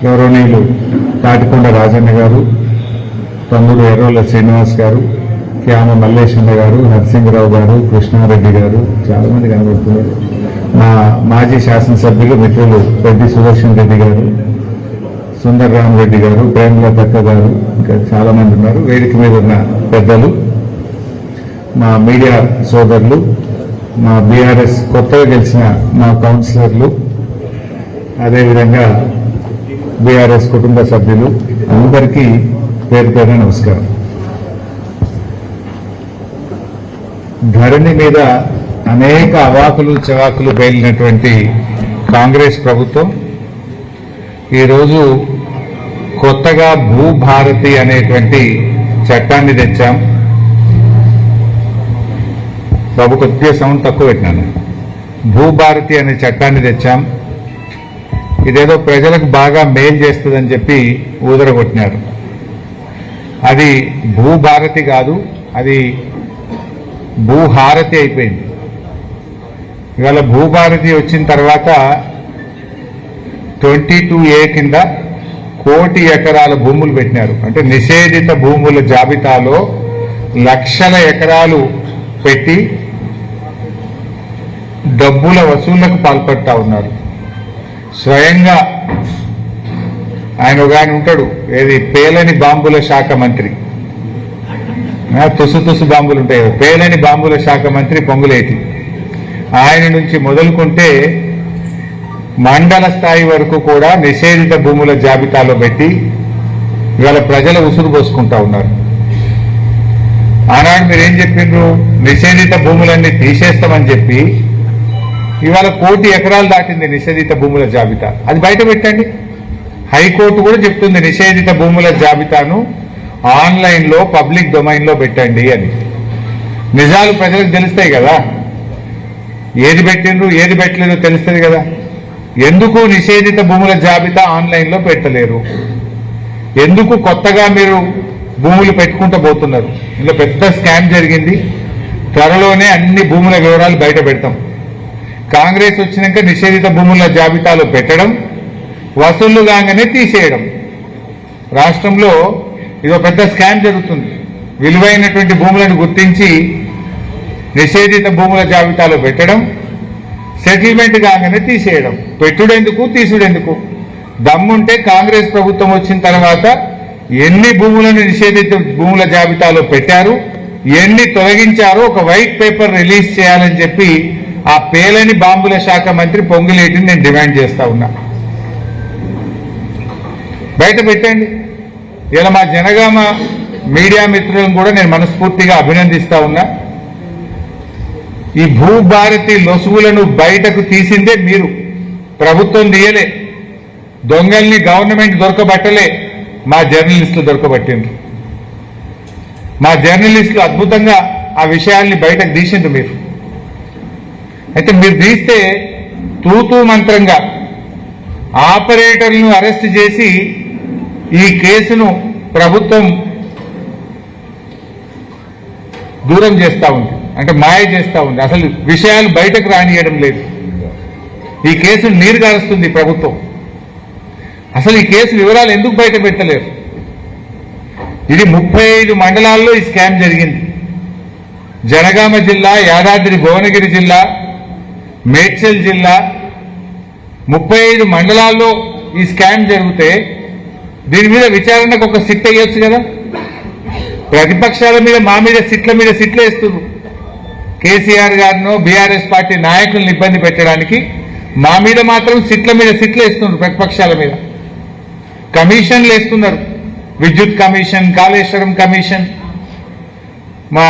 గౌరవనీయులు తాటికొండ రాజన్న గారు, తమ్ముడు ఎర్రోల శ్రీనివాస్ గారు, క్యామ మల్లేశన్న గారు, నరసింహరావు గారు, కృష్ణారెడ్డి గారు, చాలా మంది కనబడుతున్నారు. మా మాజీ శాసనసభ్యులు మిత్రులు రెడ్డి సుదర్శన్ రెడ్డి గారు, సుందర్ రామరెడ్డి గారు, ప్రేమలతక్క గారు, ఇంకా చాలా మంది ఉన్నారు. వేదిక మీద ఉన్న పెద్దలు, మా మీడియా సోదరులు, మా బీఆర్ఎస్ కొత్తగా గెలిచిన మా కౌన్సిలర్లు, అదేవిధంగా బీఆర్ఎస్ కుటుంబ సభ్యులు అందరికీ పేరు పేరున నమస్కారం. ధరణి మీద అనేక అవాకులు చవాకులు పేలినటువంటి కాంగ్రెస్ ప్రభుత్వం ఈరోజు కొత్తగా భూభారతి అనేటువంటి చట్టాన్ని తెచ్చాం. బాబు కొద్దిగా సౌండ్ తక్కువ పెట్టినాను. భూభారతి అనే చట్టాన్ని తెచ్చాం. ఇదేదో ప్రజలకు బాగా మేలు చేస్తుందని చెప్పి ఊదరగొట్టినారు. అది భూభారతి కాదు, అది భూహారతి అయిపోయింది. ఇవాళ భూభారతి వచ్చిన తర్వాత 22A కింద 1 కోటి ఎకరాల భూములు పెట్టినారు. అంటే నిషేధిత భూముల జాబితాలో లక్షల ఎకరాలు పెట్టి డబ్బుల వసూళ్లకు పాల్పడతా ఉన్నారు. స్వయంగా ఆయన ఉంటాడు, ఏది పేలని బాంబుల శాఖ మంత్రి, తుసు బాంబులు ఉంటాయి, పేలని బాంబుల శాఖ మంత్రి పొంగులేటి, ఆయన నుంచి మొదలుకుంటే మండల స్థాయి వరకు కూడా నిషేధిత భూముల జాబితాలో పెట్టి ఇవాళ ప్రజల ఉసురు పోసుకుంటా ఉన్నారు. ఆనాడు మీరేం చెప్పిండ్రు? నిషేధిత భూములన్నీ తీసేస్తామని చెప్పి ఇవాళ 1 కోటి ఎకరాలు దాటింది నిషేధిత భూముల జాబితా. అది బయట పెట్టండి. హైకోర్టు కూడా చెప్తుంది నిషేధిత భూముల జాబితాను ఆన్లైన్లో పబ్లిక్ డొమైన్లో పెట్టండి అని. నిజాలు ప్రజలకు తెలుస్తాయి కదా, ఏది పెట్టిండ్రు ఏది పెట్టలేదో తెలుస్తుంది కదా. ఎందుకు నిషేధిత భూముల జాబితా ఆన్లైన్లో పెట్టలేరు? ఎందుకు కొత్తగా మీరు భూములు పెట్టుకుంటూ పోతున్నారు? ఇందులో పెద్ద స్కామ్ జరిగింది. త్వరలోనే అన్ని భూముల వివరాలు బయట పెడతాం. కాంగ్రెస్ వచ్చినాక నిషేధిత భూముల జాబితాలో పెట్టడం, వసూళ్లు కాగానే తీసేయడం. రాష్ట్రంలో ఇదో పెద్ద స్కామ్ జరుగుతుంది. విలువైనటువంటి భూములను గుర్తించి నిషేధిత భూముల జాబితాలో పెట్టడం, సెటిల్మెంట్ కాగానే తీసేయడం. పెట్టుడెందుకు, తీసుడెందుకు? దమ్ముంటే కాంగ్రెస్ ప్రభుత్వం వచ్చిన తర్వాత ఎన్ని భూములను నిషేధిత భూముల జాబితాలో పెట్టారు, ఎన్ని తొలగించారో ఒక వైట్ పేపర్ రిలీజ్ చేయాలని చెప్పి ఆ పేలని బాంబుల శాఖ మంత్రి పొంగులేటిని నేను డిమాండ్ చేస్తా ఉన్నా. బయట పెట్టండి. ఇలా మా జనగామ మీడియా మిత్రులను కూడా నేను మనస్ఫూర్తిగా అభినందిస్తా ఉన్నా. ఈ భూభారతి లొసుగులను బయటకు తీసిందే మీరు, ప్రభుత్వం తీయలే. దొంగల్ని గవర్నమెంట్ దొరకబట్టలే, మా జర్నలిస్టులు దొరకబట్టిండ్రు. మా జర్నలిస్టులు అద్భుతంగా ఆ విషయాల్ని బయటకు తీసిండ్రు మీరు. అయితే మీరు తీస్తే తూతూ మంత్రంగా ఆపరేటర్లను అరెస్ట్ చేసి ఈ కేసును ప్రభుత్వం దూరం చేస్తూ ఉంది, అంటే మాయ చేస్తూ ఉంది. అసలు విషయాలు బయటకు రానియడం లేదు. ఈ కేసును నీరు గారుస్తుంది ప్రభుత్వం. అసలు ఈ కేసు వివరాలు ఎందుకు బయట పెట్టలేరు? ఇది 35 మండలాల్లో ఈ స్కామ్ జరిగింది. జనగామ జిల్లా, యాదాద్రి భువనగిరి జిల్లా, మేడ్చల్ జిల్లా, 35 మండలాల్లో ఈ స్కామ్ జరిగితే దీని మీద విచారణకు ఒక సిట్ వేయొచ్చు కదా. ప్రతిపక్షాల మీద మా మీద సిట్ల వేస్తున్నారు. కేసీఆర్ గారినో బీఆర్ఎస్ పార్టీ నాయకులను ఇబ్బంది పెట్టడానికి మా మీద మాత్రం సిట్ల వేస్తున్నారు. ప్రతిపక్షాల మీద కమిషన్లు వేస్తున్నారు. విద్యుత్ కమిషన్, కాళేశ్వరం కమిషన్, మా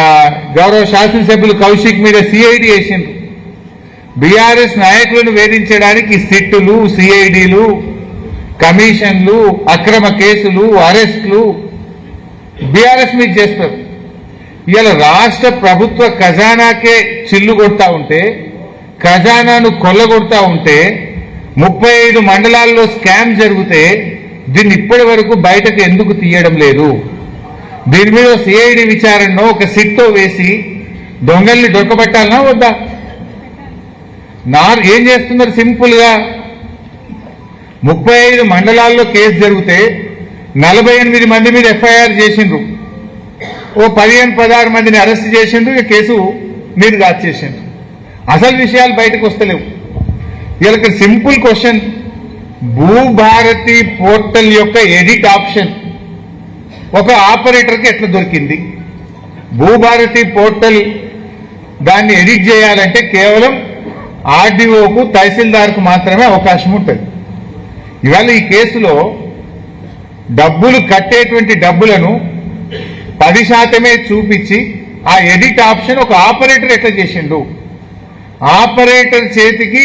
గౌరవ శాసనసభ్యులు కౌశిక్ మీద సిఐడి వేసిండ్రు. బీఆర్ఎస్ నాయకులను వేధించడానికి సిట్టులు, సిఐడిలు, కమిషన్లు, అక్రమ కేసులు, అరెస్టులు బీఆర్ఎస్ మీద చేస్తారు. ఇవాళ రాష్ట్ర ప్రభుత్వ ఖజానాకే చిల్లు కొడతా ఉంటే, ఖజానాను కొల్లగొడతా ఉంటే, 35 మండలాల్లో స్కామ్ జరిగితే దీన్ని ఇప్పటి వరకు బయటకు ఎందుకు తీయడం లేదు? దీని మీద సిఐడి విచారణలో ఒక సిట్తో వేసి దొంగల్ని దొరకబట్టాలనా వద్దా? ఏం చేస్తున్నారు? సింపుల్ గా 35 మండలాల్లో కేసు జరిగితే 48 మంది మీద ఎఫ్ఐఆర్ చేసిండ్రు, ఓ 15-16 మందిని అరెస్ట్ చేసిండ్రు, ఇక కేసు నిర్గాత్ చేసిండ్రు. అసలు విషయాలు బయటకు వస్తలేవు. వీళ్ళకి సింపుల్ క్వశ్చన్, భూభారతి పోర్టల్ యొక్క ఎడిట్ ఆప్షన్ ఒక ఆపరేటర్కి ఎట్లా దొరికింది? భూభారతి పోర్టల్ దాన్ని ఎడిట్ చేయాలంటే కేవలం ఆర్డీఓకు తహసీల్దార్కు మాత్రమే అవకాశం ఉంటుంది. ఇవాళ ఈ కేసులో డబ్బులు కట్టేటువంటి డబ్బులను 10% చూపించి ఆ ఎడిట్ ఆప్షన్ ఒక ఆపరేటర్ ఎట్లా చేసిండు? ఆపరేటర్ చేతికి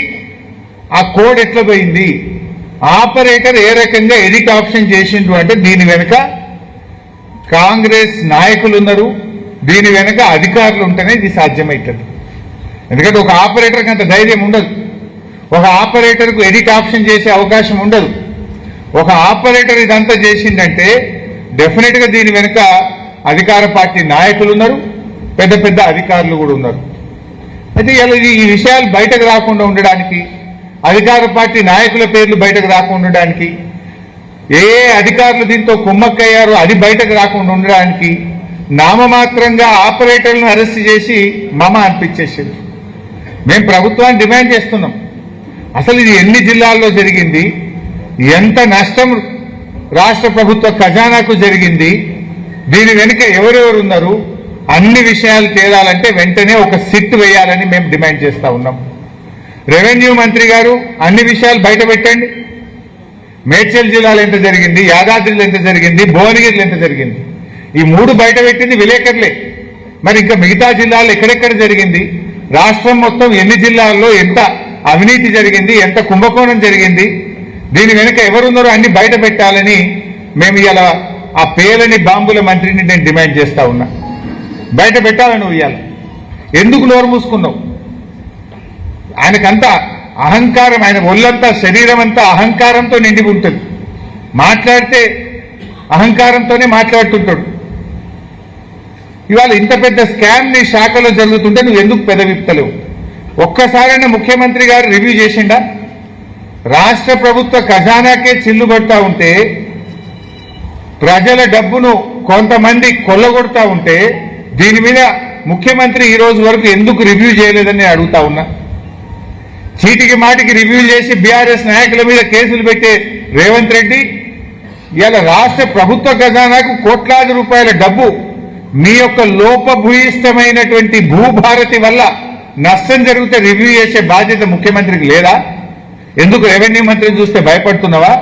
ఆ కోడ్ ఎట్లా పోయింది? ఆపరేటర్ ఏ రకంగా ఎడిట్ ఆప్షన్ చేసిండు అంటే దీని వెనుక కాంగ్రెస్ నాయకులు ఉన్నారు, దీని వెనుక అధికారులు ఉంటేనే ఇది సాధ్యమవుతుంది. ఎందుకంటే ఒక ఆపరేటర్కి అంత ధైర్యం ఉండదు, ఒక ఆపరేటర్కు ఎడిట్ ఆప్షన్ చేసే అవకాశం ఉండదు. ఒక ఆపరేటర్ ఇదంతా చేసిందంటే డెఫినెట్గా దీని వెనుక అధికార పార్టీ నాయకులు ఉన్నారు, పెద్ద పెద్ద అధికారులు కూడా ఉన్నారు. అయితే ఇలా ఈ విషయాలు బయటకు రాకుండా ఉండడానికి, అధికార పార్టీ నాయకుల పేర్లు బయటకు రాకుండా ఉండడానికి, ఏ అధికారులు దీంతో కుమ్మక్కయ్యారో అది బయటకు రాకుండా ఉండడానికి నామమాత్రంగా ఆపరేటర్లను అరెస్ట్ చేసి మమ అనిపించేసింది. మేము ప్రభుత్వాన్ని డిమాండ్ చేస్తున్నాం, అసలు ఇది ఎన్ని జిల్లాల్లో జరిగింది, ఎంత నష్టం రాష్ట్ర ప్రభుత్వ ఖజానాకు జరిగింది, దీని వెనుక ఎవరెవరు ఉన్నారు, అన్ని విషయాలు తేలాలంటే వెంటనే ఒక సిట్ వేయాలని మేము డిమాండ్ చేస్తా ఉన్నాం. రెవెన్యూ మంత్రి గారు అన్ని విషయాలు బయట పెట్టండి. మేడ్చల్ జిల్లాలో ఎంత జరిగింది, యాదాద్రిలో ఎంత జరిగింది, భువనగిరిలో ఎంత జరిగింది, ఈ 3 బయట పెట్టింది విలేకరులే. మరి ఇంకా మిగతా జిల్లాలో ఎక్కడెక్కడ జరిగింది, రాష్ట్రం మొత్తం ఎన్ని జిల్లాల్లో ఎంత అవినీతి జరిగింది, ఎంత కుంభకోణం జరిగింది, దీని వెనుక ఎవరున్నారో అన్ని బయట పెట్టాలని మేము ఇలా ఆ పేలని బాంబుల మంత్రిని నేను డిమాండ్ చేస్తా ఉన్నా. బయట పెట్టాలని ఇవ్వాలి. ఎందుకు నోరు మూసుకున్నావు? ఆయనకంతా అహంకారం, ఆయన ఒళ్ళంతా శరీరం అంతా అహంకారంతో నిండి ఉంటుంది. మాట్లాడితే అహంకారంతోనే మాట్లాడుతుంటాడు. ఇవాళ ఇంత పెద్ద స్కామ్ నీ శాఖలో జరుగుతుంటే నువ్వు ఎందుకు పెదవిప్తలేవు? ఒక్కసారైనా ముఖ్యమంత్రి గారు రివ్యూ చేసిండా? రాష్ట్ర ప్రభుత్వ ఖజానాకే చిల్లు పడతా ఉంటే, ప్రజల డబ్బును కొంతమంది కొల్లగొడతా ఉంటే దీని మీద ముఖ్యమంత్రి ఈ రోజు వరకు ఎందుకు రివ్యూ చేయలేదని అడుగుతా ఉన్నా. చీటికి మాటికి రివ్యూ చేసి బీఆర్ఎస్ నాయకుల మీద కేసులు పెట్టే రేవంత్ రెడ్డి ఇవాళ రాష్ట్ర ప్రభుత్వ ఖజానాకు కోట్లాది రూపాయల డబ్బు మీ యొక్క లోపభూయిష్టమైనటువంటి భూభారతి వల్ల నష్టం జరిగితే రివ్యూ చేసే బాధ్యత ముఖ్యమంత్రికి లేదా? ఎందుకు రెవెన్యూ మంత్రిని చూస్తే భయపడుతున్నావా?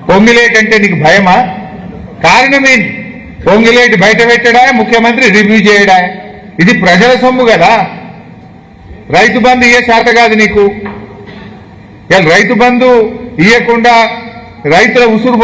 పొంగిలేట్ అంటే నీకు భయమా? కారణమేంటి? పొంగిలేటి బయట పెట్టడా, ముఖ్యమంత్రి రివ్యూ చేయడా? ఇది ప్రజల సొమ్ము కదా. రైతు బంధు ఇయ్యే శాత కాదు నీకు. రైతు బంధు ఇయ్యకుండా రైతుల ఉసురు